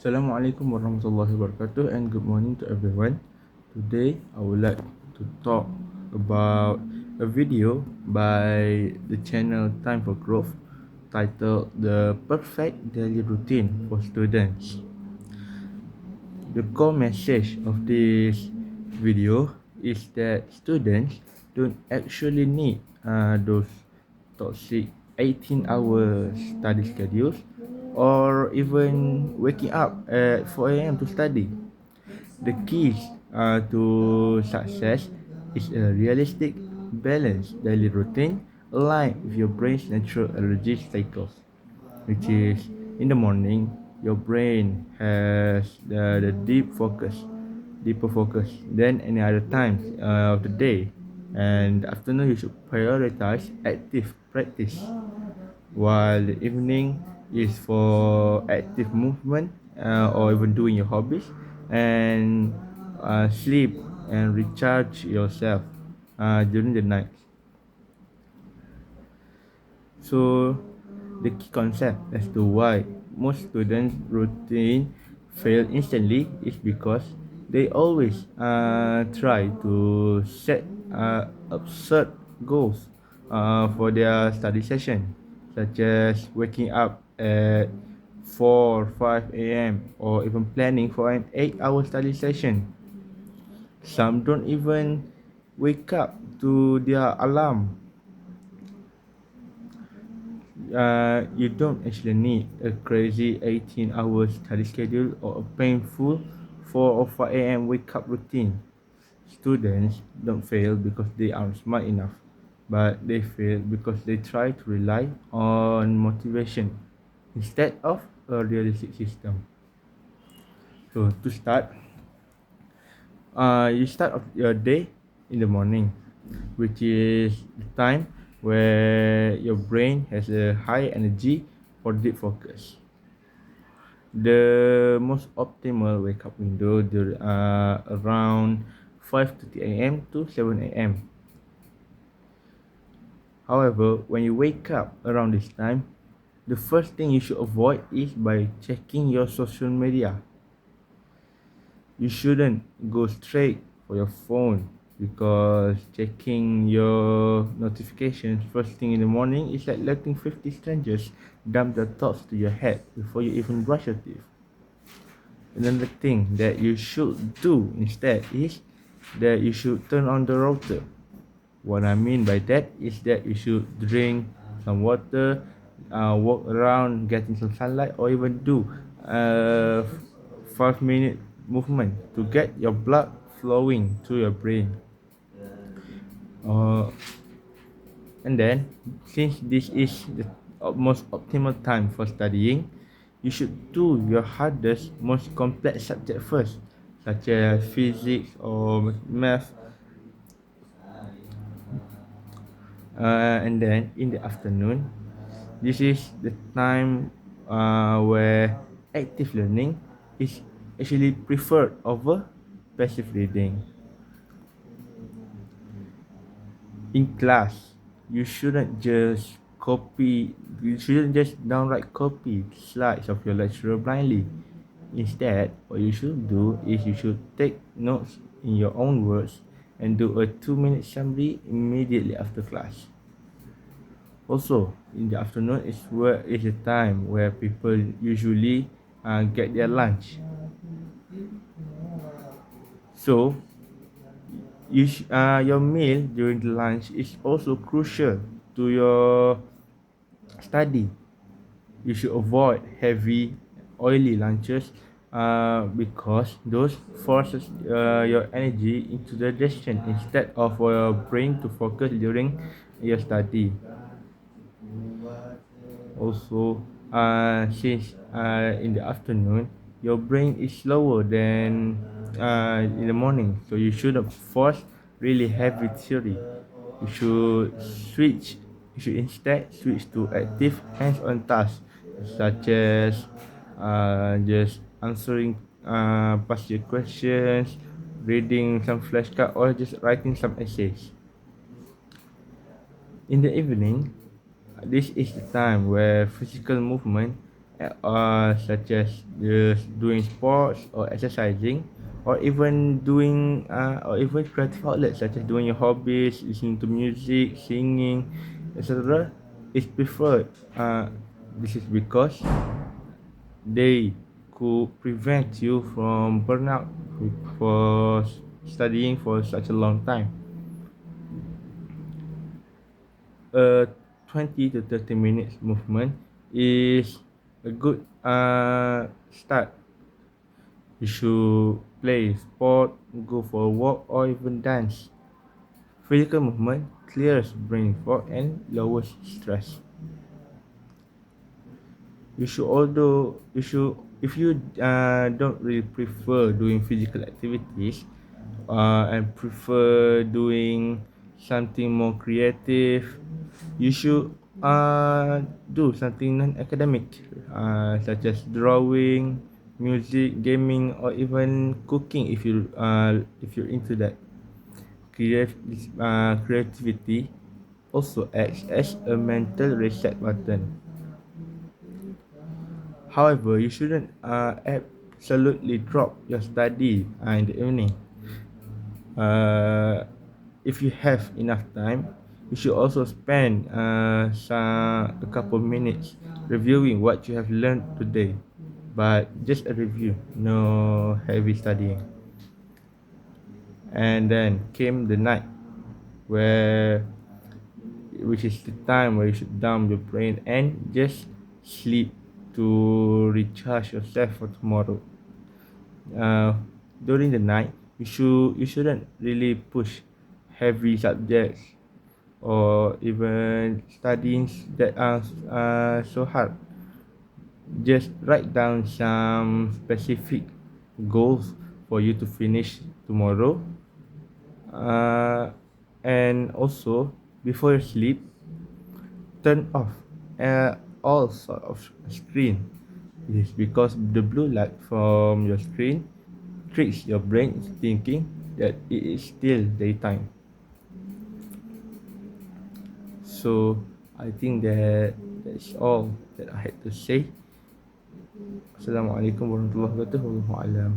Assalamualaikum warahmatullahi wabarakatuh and good morning to everyone. Today I would like to talk about a video by the channel Time for Growth titled The Perfect Daily Routine for Students. The core message of this video is that students don't actually need those toxic 18-hour study schedules or even waking up at 4 a.m. to study. The keys to success is a realistic, balanced daily routine aligned with your brain's natural energy cycles, which is in the morning, your brain has the deeper focus than any other times of the day. And the afternoon, you should prioritize active practice, while the evening is for active movement or even doing your hobbies and sleep and recharge yourself during the night. So the key concept as to why most students routine fail instantly is because they always try to set absurd goals for their study session, such as waking up at 4 or 5 a.m. or even planning for an 8-hour study session. Some don't even wake up to their alarm. You don't actually need a crazy 18-hour study schedule or a painful 4 or 5 a.m. wake up routine. Students don't fail because they aren't smart enough, but they fail because they try to rely on motivation instead of a realistic system. So to start, you start off your day in the morning, which is the time where your brain has a high energy for deep focus. The most optimal wake up window around 5:30 a.m. to 7 a.m. However, when you wake up around this time, the first thing you should avoid is by checking your social media. You shouldn't go straight for your phone because checking your notifications first thing in the morning is like letting 50 strangers dump their thoughts to your head before you even brush your teeth. Another thing that you should do instead is that you should turn on the router. What I mean by that is that you should drink some water, walk around, getting some sunlight, or even do a 5-minute movement to get your blood flowing to your brain. Uh, and then, since this is the most optimal time for studying, you should do your hardest, most complex subject first, such as physics or math. And then in the afternoon, this is the time where active learning is actually preferred over passive reading. In class, you shouldn't just downright copy slides of your lecturer blindly. Instead, what you should do is you should take notes in your own words and do a 2-minute summary immediately after class. Also, in the afternoon is the time where people usually get their lunch. So, your meal during the lunch is also crucial to your study. You should avoid heavy, oily lunches because those forces your energy into digestion instead of for your brain to focus during your study. Also, since in the afternoon, your brain is slower than in the morning, so you shouldn't force really heavy theory. You should switch. You should instead switch to active, hands-on tasks such as just answering past year questions, reading some flashcard, or just writing some essays. In the evening, this is the time where physical movement such as just doing sports or exercising, or even doing or even creative outlets such as doing your hobbies, listening to music, singing, etc. is preferred. This is because they could prevent you from burnout for studying for such a long time. A 20 to 30 minutes movement is a good start. You should play sport, go for a walk, or even dance. Physical movement clears brain fog and lowers stress. You should, if you don't really prefer doing physical activities and prefer doing something more creative, you should do something non-academic, such as drawing, music, gaming, or even cooking if you're into that. Creativity also acts as a mental reset button. However, you shouldn't absolutely drop your study in the evening. Uh, if you have enough time, you should also spend a couple minutes reviewing what you have learned today. But just a review, no heavy studying. And then came the night, where which is the time where you should dump your brain and just sleep to recharge yourself for tomorrow. uh, During the night, you shouldn't really push heavy subjects or even studying that are so hard. Just write down some specific goals for you to finish tomorrow. uh, and also, before you sleep, turn off all sort of screen. It is because the blue light from your screen tricks your brain into thinking that it is still daytime. So I think that's all that I had to say. Assalamualaikum warahmatullahi wabarakatuh. Wallahu a'lam.